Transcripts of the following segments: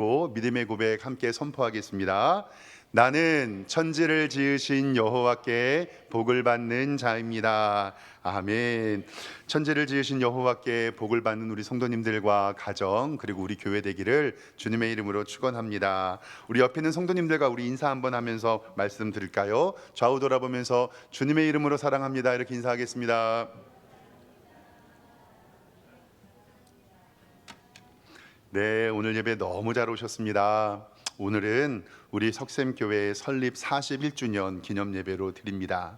믿음의 고백 함께 선포하겠습니다. 나는 천지를 지으신 여호와께 복을 받는 자입니다. 아멘. 천지를 지으신 여호와께 복을 받는 우리 성도님들과 가정 그리고 우리 교회 되기를 주님의 이름으로 축원합니다. 우리 옆에 있는 성도님들과 우리 인사 한번 하면서 말씀드릴까요? 좌우 돌아보면서 주님의 이름으로 사랑합니다 이렇게 인사하겠습니다. 네, 오늘 예배 너무 잘 오셨습니다. 오늘은 우리 석샘교회 설립 41주년 기념 예배로 드립니다.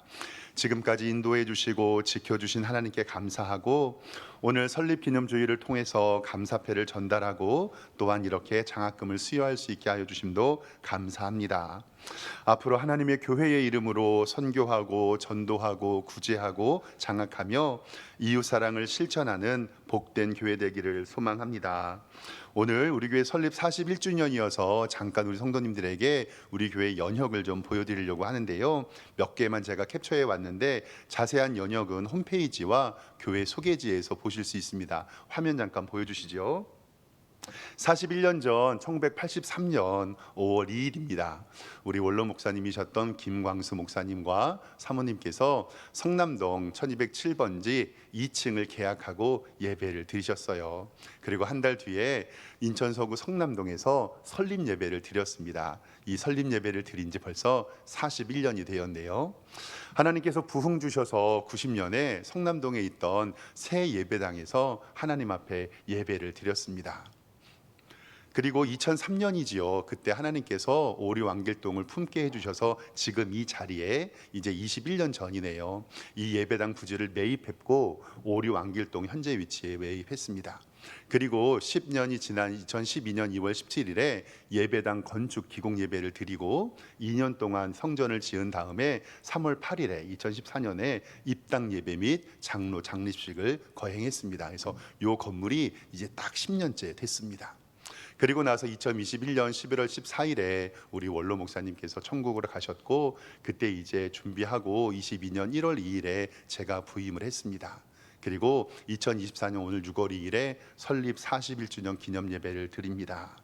지금까지 인도해 주시고 지켜주신 하나님께 감사하고 오늘 설립 기념주일을 통해서 감사패를 전달하고 또한 이렇게 장학금을 수여할 수 있게 하여 주심도 감사합니다. 앞으로 하나님의 교회의 이름으로 선교하고 전도하고 구제하고 장학하며 이웃사랑을 실천하는 복된 교회 되기를 소망합니다. 오늘 우리 교회 설립 41주년이어서 잠깐 우리 성도님들에게 우리 교회 연혁을 좀 보여드리려고 하는데요. 몇 개만 제가 캡처해 왔는데 자세한 연혁은 홈페이지와 교회 소개지에서 보실 수 있습니다. 화면 잠깐 보여주시죠. 41년 전 1983년 5월 2일입니다. 우리 원로 목사님이셨던 김광수 목사님과 사모님께서 성남동 1207번지 2층을 계약하고 예배를 드리셨어요. 그리고 한 달 뒤에 인천 서구 성남동에서 설립 예배를 드렸습니다. 이 설립 예배를 드린 지 벌써 41년이 되었네요. 하나님께서 부흥 주셔서 90년에 성남동에 있던 새 예배당에서 하나님 앞에 예배를 드렸습니다. 그리고 2003년이지요. 그때 하나님께서 오리 왕길동을 품게 해주셔서 지금 이 자리에 이제 21년 전이네요. 이 예배당 부지를 매입했고 오리 왕길동 현재 위치에 매입했습니다. 그리고 10년이 지난 2012년 2월 17일에 예배당 건축 기공 예배를 드리고 2년 동안 성전을 지은 다음에 3월 8일에 2014년에 입당 예배 및 장로 장립식을 거행했습니다. 그래서 이 건물이 이제 딱 10년째 됐습니다. 그리고 나서 2021년 11월 14일에 우리 원로 목사님께서 천국으로 가셨고 그때 이제 준비하고 22년 1월 2일에 제가 부임을 했습니다. 그리고 2024년 오늘 6월 2일에 설립 41주년 기념 예배를 드립니다.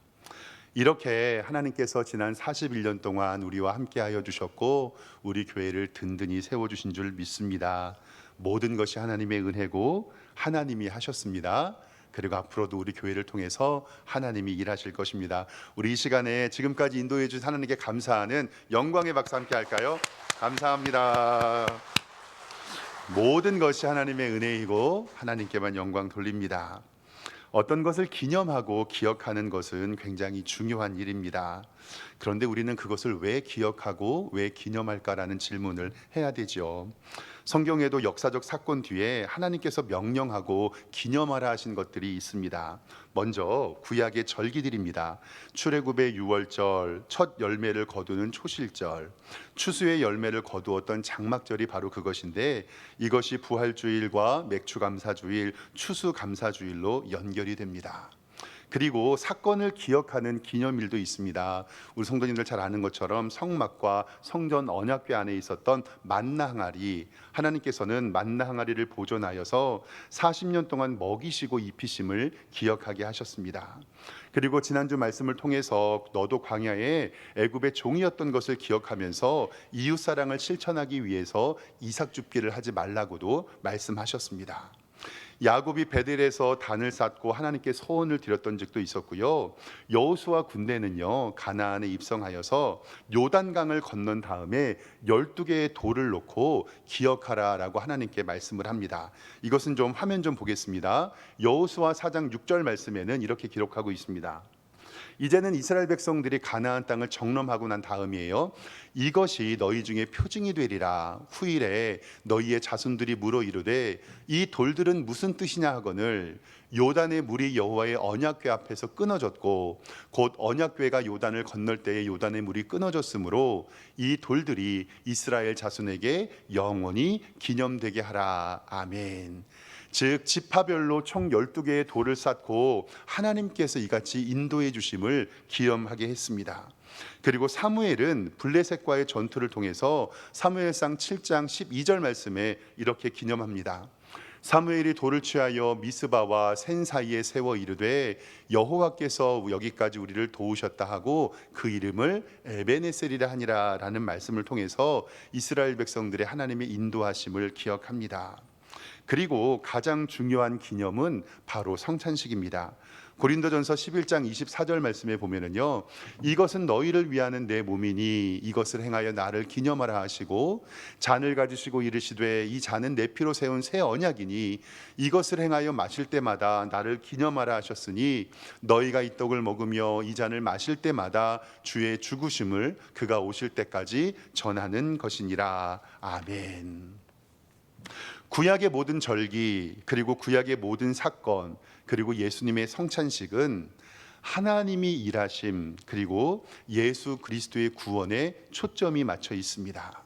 이렇게 하나님께서 지난 41년 동안 우리와 함께하여 주셨고 우리 교회를 든든히 세워주신 줄 믿습니다. 모든 것이 하나님의 은혜고 하나님이 하셨습니다. 그리고 앞으로도 우리 교회를 통해서 하나님이 일하실 것입니다. 우리 이 시간에 지금까지 인도해 주신 하나님께 감사하는 영광의 박수 함께 할까요? 감사합니다. 모든 것이 하나님의 은혜이고 하나님께만 영광 돌립니다. 어떤 것을 기념하고 기억하는 것은 굉장히 중요한 일입니다. 그런데 우리는 그것을 왜 기억하고 왜 기념할까라는 질문을 해야 되죠. 성경에도 역사적 사건 뒤에 하나님께서 명령하고 기념하라 하신 것들이 있습니다. 먼저 구약의 절기들입니다. 출애굽의 유월절, 첫 열매를 거두는 초실절, 추수의 열매를 거두었던 장막절이 바로 그것인데 이것이 부활주일과 맥주감사주일, 추수감사주일로 연결이 됩니다. 그리고 사건을 기억하는 기념일도 있습니다. 우리 성도님들 잘 아는 것처럼 성막과 성전 언약궤 안에 있었던 만나 항아리, 하나님께서는 만나 항아리를 보존하여서 40년 동안 먹이시고 입히심을 기억하게 하셨습니다. 그리고 지난주 말씀을 통해서 너도 광야에 애굽의 종이었던 것을 기억하면서 이웃사랑을 실천하기 위해서 이삭 줍기를 하지 말라고도 말씀하셨습니다. 야곱이 베델에서 단을 쌓고 하나님께 소원을 드렸던 적도 있었고요. 여호수아 군대는요 가나안에 입성하여서 요단강을 건넌 다음에 12개의 돌을 놓고 기억하라라고 하나님께 말씀을 합니다. 이것은 좀 화면 좀 보겠습니다. 여호수아 4장 6절 말씀에는 이렇게 기록하고 있습니다. 이제는 이스라엘 백성들이 가나안 땅을 정탐하고 난 다음이에요. 이것이 너희 중에 표징이 되리라. 후일에 너희의 자손들이 물어 이르되 이 돌들은 무슨 뜻이냐 하거늘 요단의 물이 여호와의 언약궤 앞에서 끊어졌고 곧 언약궤가 요단을 건널 때에 요단의 물이 끊어졌으므로 이 돌들이 이스라엘 자손에게 영원히 기념되게 하라. 아멘. 즉 지파별로 총 12개의 돌을 쌓고 하나님께서 이같이 인도해 주심을 기념하게 했습니다. 그리고 사무엘은 블레셋과의 전투를 통해서 사무엘상 7장 12절 말씀에 이렇게 기념합니다. 사무엘이 돌을 취하여 미스바와 센 사이에 세워 이르되 여호와께서 여기까지 우리를 도우셨다 하고 그 이름을 에베네셀이라 하니라라는 말씀을 통해서 이스라엘 백성들의 하나님의 인도하심을 기억합니다. 그리고 가장 중요한 기념은 바로 성찬식입니다. 고린도전서 11장 24절 말씀에 보면은요, 이것은 너희를 위하는 내 몸이니 이것을 행하여 나를 기념하라 하시고 잔을 가지시고 이르시되 이 잔은 내 피로 세운 새 언약이니 이것을 행하여 마실 때마다 나를 기념하라 하셨으니 너희가 이 떡을 먹으며 이 잔을 마실 때마다 주의 죽으심을 그가 오실 때까지 전하는 것이니라. 아멘. 구약의 모든 절기, 그리고 구약의 모든 사건, 그리고 예수님의 성찬식은 하나님이 일하심, 그리고 예수 그리스도의 구원에 초점이 맞춰 있습니다.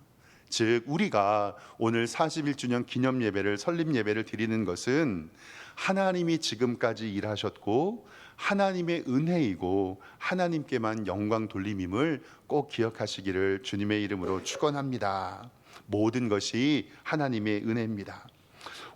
즉 우리가 오늘 41주년 기념 예배를, 설립 예배를 드리는 것은 하나님이 지금까지 일하셨고 하나님의 은혜이고 하나님께만 영광 돌림임을 꼭 기억하시기를 주님의 이름으로 축원합니다. 모든 것이 하나님의 은혜입니다.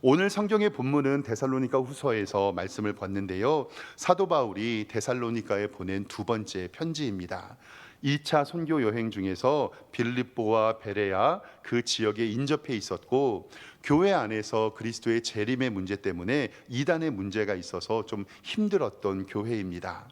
오늘 성경의 본문은 데살로니가 후서에서 말씀을 봤는데요, 사도 바울이 데살로니가에 보낸 두 번째 편지입니다. 2차 선교 여행 중에서 빌립보와 베레아 그 지역에 인접해 있었고, 교회 안에서 그리스도의 재림의 문제 때문에 이단의 문제가 있어서 좀 힘들었던 교회입니다.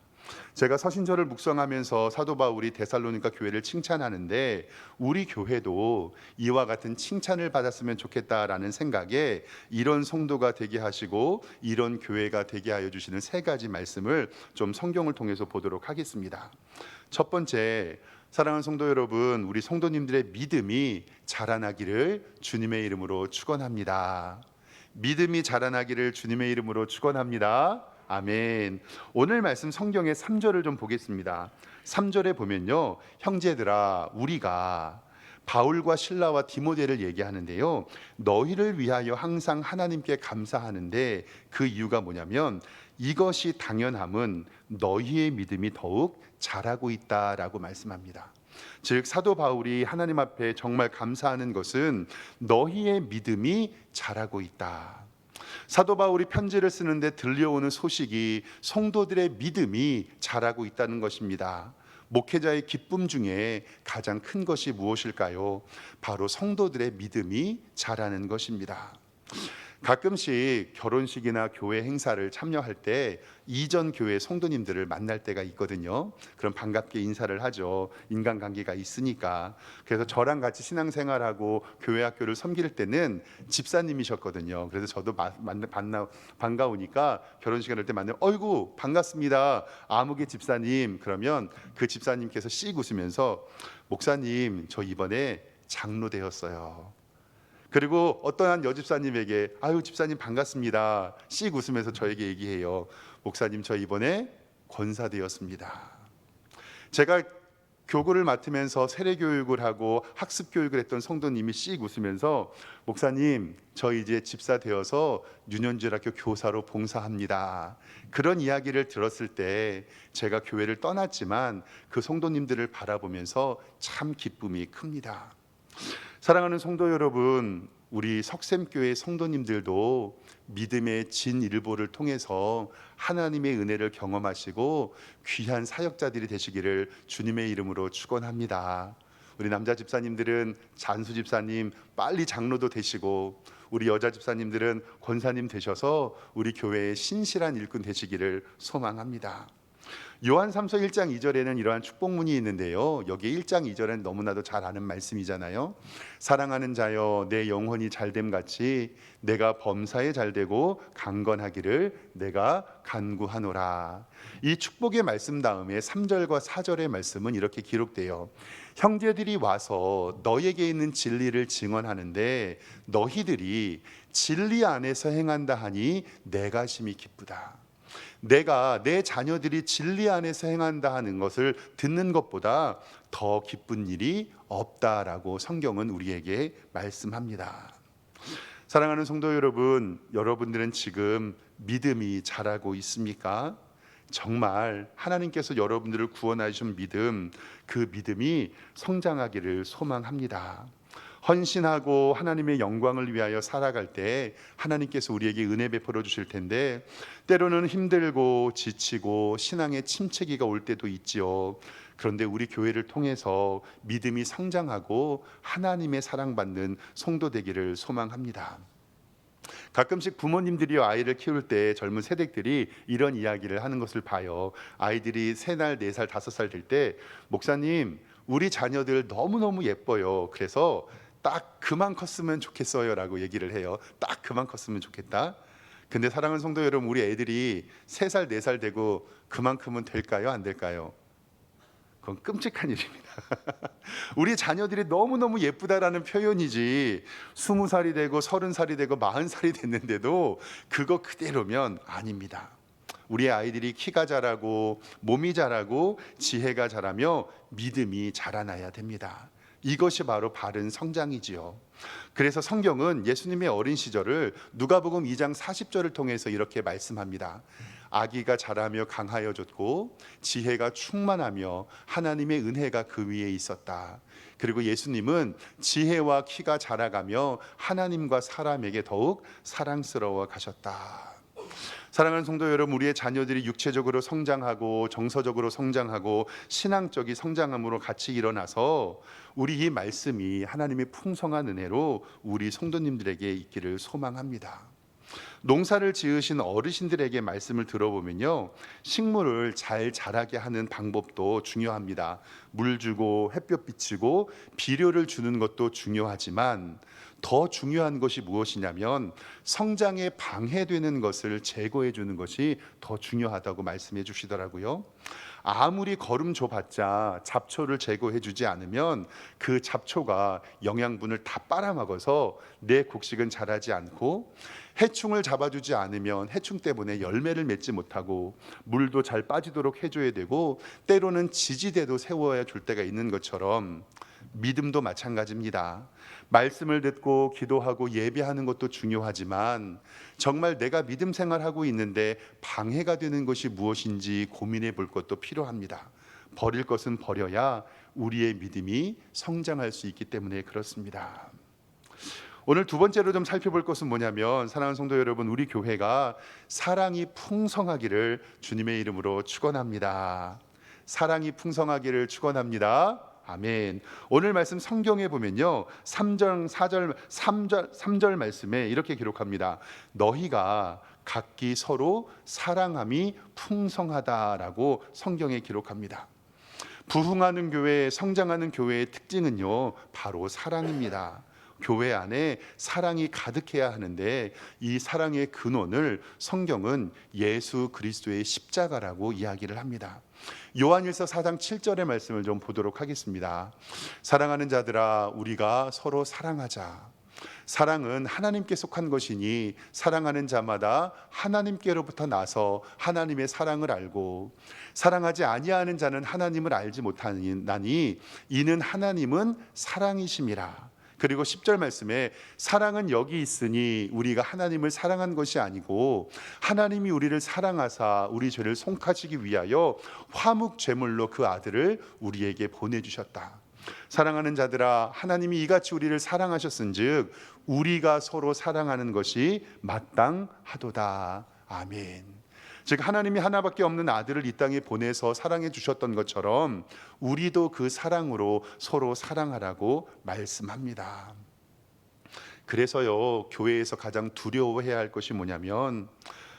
제가 서신서를 묵상하면서 사도 바울이 데살로니가 교회를 칭찬하는데 우리 교회도 이와 같은 칭찬을 받았으면 좋겠다라는 생각에 이런 성도가 되게 하시고 이런 교회가 되게 하여 주시는 세 가지 말씀을 좀 성경을 통해서 보도록 하겠습니다. 첫 번째, 사랑하는 성도 여러분, 우리 성도님들의 믿음이 자라나기를 주님의 이름으로 축원합니다. 믿음이 자라나기를 주님의 이름으로 축원합니다. 아멘. 오늘 말씀 성경의 3절을 좀 보겠습니다. 3절에 보면요, 형제들아 우리가 바울과 실라와 디모데를 얘기하는데요, 너희를 위하여 항상 하나님께 감사하는데 그 이유가 뭐냐면 이것이 당연함은 너희의 믿음이 더욱 자라고 있다라고 말씀합니다. 즉 사도 바울이 하나님 앞에 정말 감사하는 것은 너희의 믿음이 자라고 있다. 사도 바울이 편지를 쓰는데 들려오는 소식이 성도들의 믿음이 자라고 있다는 것입니다. 목회자의 기쁨 중에 가장 큰 것이 무엇일까요? 바로 성도들의 믿음이 자라는 것입니다. 가끔씩 결혼식이나 교회 행사를 참여할 때 이전 교회 성도님들을 만날 때가 있거든요. 그럼 반갑게 인사를 하죠. 인간관계가 있으니까. 그래서 저랑 같이 신앙생활하고 교회 학교를 섬길 때는 집사님이셨거든요. 그래서 저도 반가우니까 결혼식을 할 때 만나면 어이구 반갑습니다, 아무개 집사님. 그러면 그 집사님께서 씩 웃으면서 목사님 저 이번에 장로 되었어요. 그리고 어떤 한 여집사님에게 아유 집사님 반갑습니다, 씩 웃으면서 저에게 얘기해요. 목사님 저 이번에 권사 되었습니다. 제가 교구를 맡으면서 세례교육을 하고 학습교육을 했던 성도님이 씩 웃으면서 목사님 저 이제 집사 되어서 유년주일학교 교사로 봉사합니다. 그런 이야기를 들었을 때 제가 교회를 떠났지만 그 성도님들을 바라보면서 참 기쁨이 큽니다. 사랑하는 성도 여러분, 우리 석샘교회 성도님들도 믿음의 진일보를 통해서 하나님의 은혜를 경험하시고 귀한 사역자들이 되시기를 주님의 이름으로 축원합니다. 우리 남자 집사님들은 잔수 집사님 빨리 장로도 되시고 우리 여자 집사님들은 권사님 되셔서 우리 교회의 신실한 일꾼 되시기를 소망합니다. 요한3서 1장 2절에는 이러한 축복문이 있는데요, 여기 1장 2절은 너무나도 잘 아는 말씀이잖아요. 사랑하는 자여 내 영혼이 잘됨 같이 내가 범사에 잘되고 강건하기를 내가 간구하노라. 이 축복의 말씀 다음에 3절과 4절의 말씀은 이렇게 기록돼요. 형제들이 와서 너에게 있는 진리를 증언하는데 너희들이 진리 안에서 행한다 하니 내가 심히 기쁘다. 내가 내 자녀들이 진리 안에서 행한다 하는 것을 듣는 것보다 더 기쁜 일이 없다라고 성경은 우리에게 말씀합니다. 사랑하는 성도 여러분, 여러분들은 지금 믿음이 자라고 있습니까? 정말 하나님께서 여러분들을 구원하신 믿음, 그 믿음이 성장하기를 소망합니다. 헌신하고 하나님의 영광을 위하여 살아갈 때 하나님께서 우리에게 은혜 베풀어 주실 텐데, 때로는 힘들고 지치고 신앙의 침체기가 올 때도 있지요. 그런데 우리 교회를 통해서 믿음이 성장하고 하나님의 사랑받는 성도 되기를 소망합니다. 가끔씩 부모님들이 아이를 키울 때 젊은 세대들이 이런 이야기를 하는 것을 봐요. 아이들이 3살, 4살, 5살 될 때, 목사님, 우리 자녀들 너무너무 예뻐요. 그래서 딱 그만 컸으면 좋겠어요 라고 얘기를 해요. 딱 그만 컸으면 좋겠다. 근데 사랑하는 성도 여러분, 우리 애들이 3살, 4살 되고 그만큼은 될까요? 안 될까요? 그건 끔찍한 일입니다. 우리 자녀들이 너무너무 예쁘다라는 표현이지, 20살이 되고 30살이 되고 40살이 됐는데도 그거 그대로면 아닙니다. 우리 아이들이 키가 자라고 몸이 자라고 지혜가 자라며 믿음이 자라나야 됩니다. 이것이 바로 바른 성장이지요. 그래서 성경은 예수님의 어린 시절을 누가복음 2장 40절을 통해서 이렇게 말씀합니다. 아기가 자라며 강하여졌고 지혜가 충만하며 하나님의 은혜가 그 위에 있었다. 그리고 예수님은 지혜와 키가 자라가며 하나님과 사람에게 더욱 사랑스러워 가셨다. 사랑하는 성도 여러분, 우리의 자녀들이 육체적으로 성장하고 정서적으로 성장하고 신앙적인 성장함으로 같이 일어나서 우리 이 말씀이 하나님의 풍성한 은혜로 우리 성도님들에게 있기를 소망합니다. 농사를 지으신 어르신들에게 말씀을 들어보면요, 식물을 잘 자라게 하는 방법도 중요합니다. 물 주고 햇볕 비치고 비료를 주는 것도 중요하지만 더 중요한 것이 무엇이냐면 성장에 방해되는 것을 제거해 주는 것이 더 중요하다고 말씀해 주시더라고요. 아무리 거름 줘봤자 잡초를 제거해 주지 않으면 그 잡초가 영양분을 다 빨아먹어서 내 곡식은 자라지 않고, 해충을 잡아주지 않으면 해충 때문에 열매를 맺지 못하고, 물도 잘 빠지도록 해줘야 되고, 때로는 지지대도 세워야 줄 때가 있는 것처럼 믿음도 마찬가지입니다. 말씀을 듣고 기도하고 예배하는 것도 중요하지만 정말 내가 믿음 생활하고 있는데 방해가 되는 것이 무엇인지 고민해 볼 것도 필요합니다. 버릴 것은 버려야 우리의 믿음이 성장할 수 있기 때문에 그렇습니다. 오늘 두 번째로 좀 살펴볼 것은 뭐냐면, 사랑하는 성도 여러분, 우리 교회가 사랑이 풍성하기를 주님의 이름으로 축원합니다. 사랑이 풍성하기를 축원합니다. 아멘. 오늘 말씀 성경에 보면요, 3절 말씀에 이렇게 기록합니다. 너희가 각기 서로 사랑함이 풍성하다라고 성경에 기록합니다. 부흥하는 교회, 성장하는 교회의 특징은요, 바로 사랑입니다. 교회 안에 사랑이 가득해야 하는데, 이 사랑의 근원을 성경은 예수 그리스도의 십자가라고 이야기를 합니다. 요한일서 4장 7절의 말씀을 좀 보도록 하겠습니다. 사랑하는 자들아, 우리가 서로 사랑하자. 사랑은 하나님께 속한 것이니 사랑하는 자마다 하나님께로부터 나서 하나님의 사랑을 알고, 사랑하지 아니하는 자는 하나님을 알지 못하나니 이는 하나님은 사랑이심이라. 그리고 10절 말씀에 사랑은 여기 있으니 우리가 하나님을 사랑한 것이 아니고 하나님이 우리를 사랑하사 우리 죄를 속하시기 위하여 화목 제물로 그 아들을 우리에게 보내주셨다. 사랑하는 자들아, 하나님이 이같이 우리를 사랑하셨은즉 우리가 서로 사랑하는 것이 마땅하도다. 아멘. 즉 하나님이 하나밖에 없는 아들을 이 땅에 보내서 사랑해 주셨던 것처럼 우리도 그 사랑으로 서로 사랑하라고 말씀합니다. 그래서요, 교회에서 가장 두려워해야 할 것이 뭐냐면,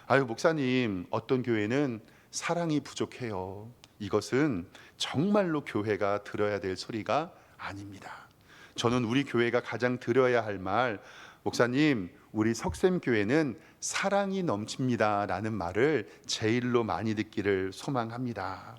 아유 목사님, 어떤 교회는 사랑이 부족해요. 이것은 정말로 교회가 들어야 될 소리가 아닙니다. 저는 우리 교회가 가장 들어야 할 말, 목사님, 우리 석샘교회는 사랑이 넘칩니다 라는 말을 제일로 많이 듣기를 소망합니다.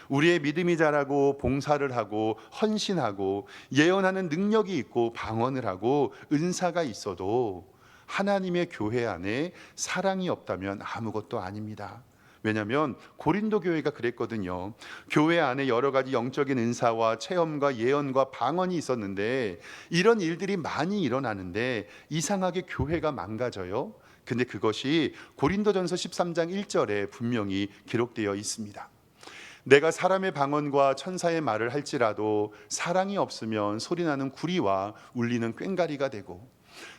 우리의 믿음이 자라고 봉사를 하고 헌신하고 예언하는 능력이 있고 방언을 하고 은사가 있어도 하나님의 교회 안에 사랑이 없다면 아무것도 아닙니다. 왜냐하면 고린도 교회가 그랬거든요. 교회 안에 여러 가지 영적인 은사와 체험과 예언과 방언이 있었는데 이런 일들이 많이 일어나는데 이상하게 교회가 망가져요. 근데 그것이 고린도전서 13장 1절에 분명히 기록되어 있습니다. 내가 사람의 방언과 천사의 말을 할지라도 사랑이 없으면 소리나는 구리와 울리는 꽹가리가 되고,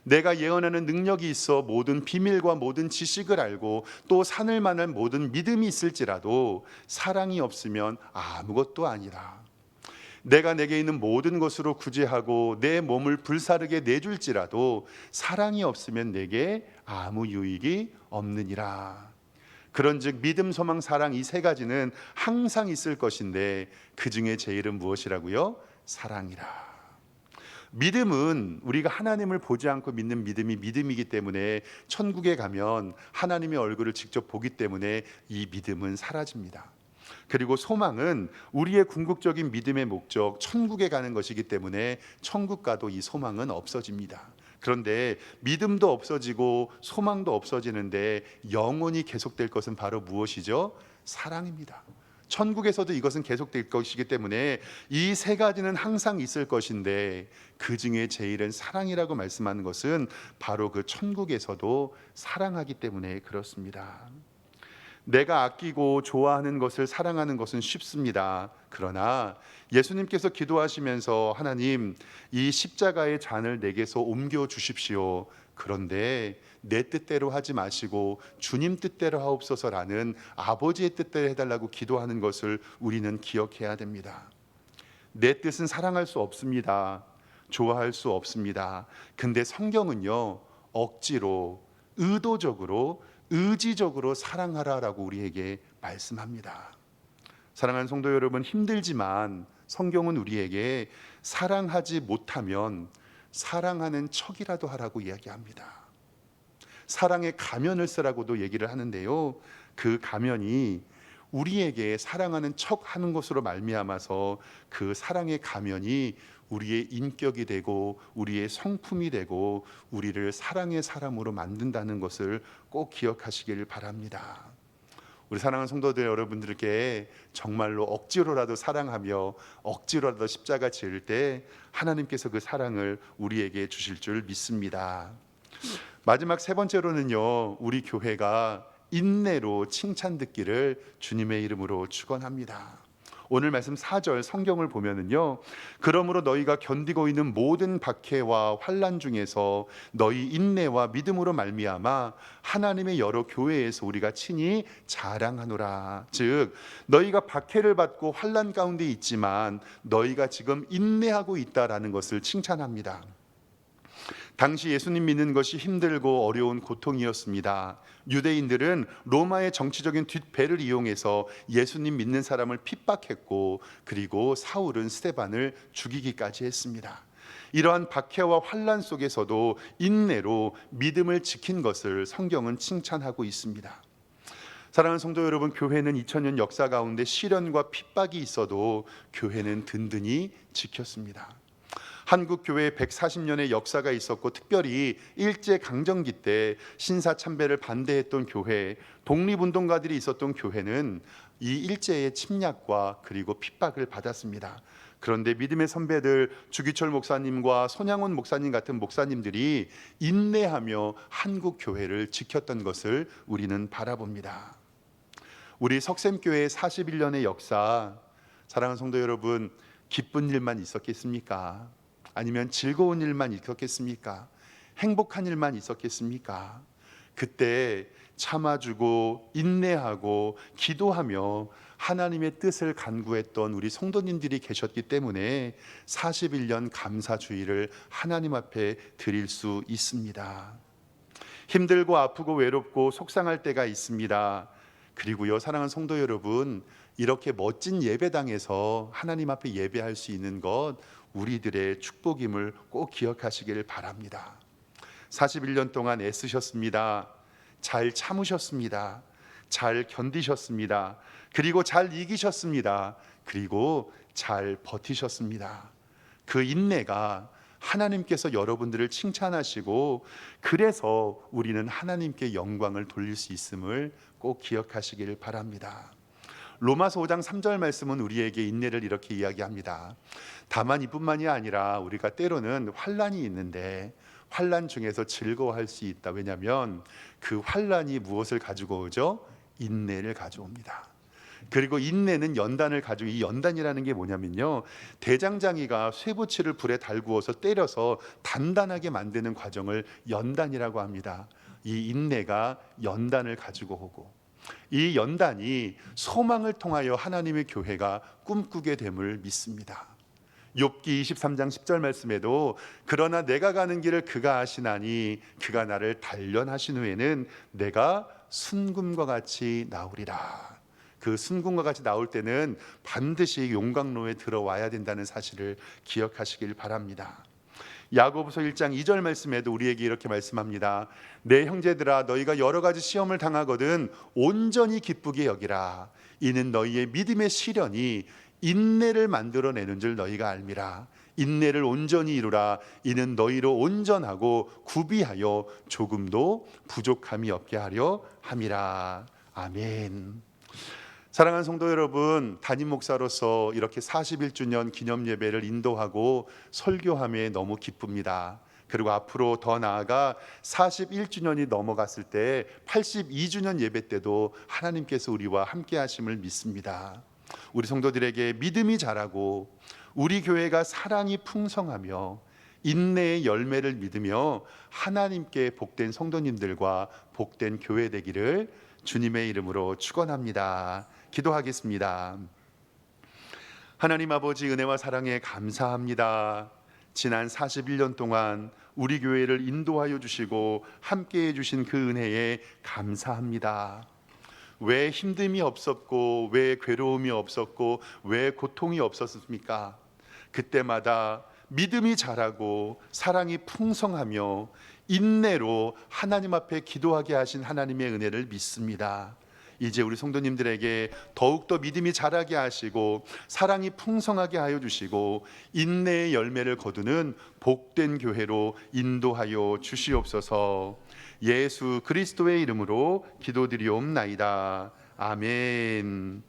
내가 예언하는 능력이 있어 모든 비밀과 모든 지식을 알고 또 산을 만한 모든 믿음이 있을지라도 사랑이 없으면 아무것도 아니라. 내가 내게 있는 모든 것으로 구제하고 내 몸을 불사르게 내줄지라도 사랑이 없으면 내게 아무 유익이 없느니라. 그런즉 믿음, 소망, 사랑 이 세 가지는 항상 있을 것인데 그 중에 제일은 무엇이라고요? 사랑이라. 믿음은 우리가 하나님을 보지 않고 믿는 믿음이 믿음이기 때문에 천국에 가면 하나님의 얼굴을 직접 보기 때문에 이 믿음은 사라집니다. 그리고 소망은 우리의 궁극적인 믿음의 목적 천국에 가는 것이기 때문에 천국 가도 이 소망은 없어집니다. 그런데 믿음도 없어지고 소망도 없어지는데 영원히 계속될 것은 바로 무엇이죠? 사랑입니다. 천국에서도 이것은 계속될 것이기 때문에 이 세 가지는 항상 있을 것인데 그 중에 제일은 사랑이라고 말씀하는 것은 바로 그 천국에서도 사랑하기 때문에 그렇습니다. 내가 아끼고 좋아하는 것을 사랑하는 것은 쉽습니다. 그러나 예수님께서 기도하시면서 하나님, 이 십자가의 잔을 내게서 옮겨 주십시오. 그런데 내 뜻대로 하지 마시고 주님 뜻대로 하옵소서라는 아버지의 뜻대로 해달라고 기도하는 것을 우리는 기억해야 됩니다. 내 뜻은 사랑할 수 없습니다. 좋아할 수 없습니다. 근데 성경은요, 억지로, 의도적으로, 의지적으로 사랑하라라고 우리에게 말씀합니다. 사랑하는 성도 여러분, 힘들지만 성경은 우리에게 사랑하지 못하면 사랑하는 척이라도 하라고 이야기합니다. 사랑의 가면을 쓰라고도 얘기를 하는데요, 그 가면이 우리에게 사랑하는 척 하는 것으로 말미암아서 그 사랑의 가면이 우리의 인격이 되고 우리의 성품이 되고 우리를 사랑의 사람으로 만든다는 것을 꼭 기억하시길 바랍니다. 우리 사랑하는 성도들 여러분들께 정말로 억지로라도 사랑하며 억지로라도 십자가 지을 때 하나님께서 그 사랑을 우리에게 주실 줄 믿습니다. 마지막 세 번째로는요, 우리 교회가 인내로 칭찬 듣기를 주님의 이름으로 축원합니다. 오늘 말씀 4절 성경을 보면은요, 그러므로 너희가 견디고 있는 모든 박해와 환난 중에서 너희 인내와 믿음으로 말미암아 하나님의 여러 교회에서 우리가 친히 자랑하노라. 즉 너희가 박해를 받고 환난 가운데 있지만 너희가 지금 인내하고 있다라는 것을 칭찬합니다. 당시 예수님 믿는 것이 힘들고 어려운 고통이었습니다. 유대인들은 로마의 정치적인 뒷배를 이용해서 예수님 믿는 사람을 핍박했고, 그리고 사울은 스데반을 죽이기까지 했습니다. 이러한 박해와 환난 속에서도 인내로 믿음을 지킨 것을 성경은 칭찬하고 있습니다. 사랑하는 성도 여러분, 교회는 2000년 역사 가운데 시련과 핍박이 있어도 교회는 든든히 지켰습니다. 한국 교회에 140년의 역사가 있었고, 특별히 일제 강점기 때 신사참배를 반대했던 교회, 독립운동가들이 있었던 교회는 이 일제의 침략과 그리고 핍박을 받았습니다. 그런데 믿음의 선배들 주기철 목사님과 손양원 목사님 같은 목사님들이 인내하며 한국 교회를 지켰던 것을 우리는 바라봅니다. 우리 석샘교회의 41년의 역사, 사랑하는 성도 여러분, 기쁜 일만 있었겠습니까? 아니면 즐거운 일만 있었겠습니까? 행복한 일만 있었겠습니까? 그때 참아주고 인내하고 기도하며 하나님의 뜻을 간구했던 우리 성도님들이 계셨기 때문에 41년 감사주의를 하나님 앞에 드릴 수 있습니다. 힘들고 아프고 외롭고 속상할 때가 있습니다. 그리고요, 사랑하는 성도 여러분, 이렇게 멋진 예배당에서 하나님 앞에 예배할 수 있는 것 우리들의 축복임을 꼭 기억하시길 바랍니다. 41년 동안 애쓰셨습니다. 잘 참으셨습니다. 잘 견디셨습니다. 그리고 잘 이기셨습니다. 그리고 잘 버티셨습니다. 그 인내가 하나님께서 여러분들을 칭찬하시고, 그래서 우리는 하나님께 영광을 돌릴 수 있음을 꼭 기억하시길 바랍니다. 로마서 5장 3절 말씀은 우리에게 인내를 이렇게 이야기합니다. 다만 이뿐만이 아니라 우리가 때로는 환난이 있는데 환난 중에서 즐거워할 수 있다. 왜냐하면 그 환난이 무엇을 가지고 오죠? 인내를 가져옵니다. 그리고 인내는 연단을 가지고, 이 연단이라는 게 뭐냐면요, 대장장이가 쇠붙이를 불에 달구어서 때려서 단단하게 만드는 과정을 연단이라고 합니다. 이 인내가 연단을 가지고 오고, 이 연단이 소망을 통하여 하나님의 교회가 꿈꾸게 됨을 믿습니다. 욥기 23장 10절 말씀에도 그러나 내가 가는 길을 그가 아시나니 그가 나를 단련하신 후에는 내가 순금과 같이 나오리라. 그 순금과 같이 나올 때는 반드시 용광로에 들어와야 된다는 사실을 기억하시길 바랍니다. 야고보서 1장 2절 말씀에도 우리에게 이렇게 말씀합니다. 내 형제들아 너희가 여러 가지 시험을 당하거든 온전히 기쁘게 여기라. 이는 너희의 믿음의 시련이 인내를 만들어내는 줄 너희가 알미라. 인내를 온전히 이루라. 이는 너희로 온전하고 구비하여 조금도 부족함이 없게 하려 함이라. 아멘. 사랑하는 성도 여러분, 담임 목사로서 이렇게 41주년 기념 예배를 인도하고 설교함에 너무 기쁩니다. 그리고 앞으로 더 나아가 41주년이 넘어갔을 때 82주년 예배 때도 하나님께서 우리와 함께 하심을 믿습니다. 우리 성도들에게 믿음이 자라고 우리 교회가 사랑이 풍성하며 인내의 열매를 믿으며 하나님께 복된 성도님들과 복된 교회 되기를 주님의 이름으로 축원합니다. 기도하겠습니다. 하나님 아버지, 은혜와 사랑에 감사합니다. 지난 41년 동안 우리 교회를 인도하여 주시고 함께해 주신 그 은혜에 감사합니다. 왜 힘듦이 없었고, 왜 괴로움이 없었고, 왜 고통이 없었습니까? 그때마다 믿음이 자라고 사랑이 풍성하며 인내로 하나님 앞에 기도하게 하신 하나님의 은혜를 믿습니다. 이제 우리 성도님들에게 더욱더 믿음이 자라게 하시고 사랑이 풍성하게 하여 주시고 인내의 열매를 거두는 복된 교회로 인도하여 주시옵소서. 예수 그리스도의 이름으로 기도드리옵나이다. 아멘.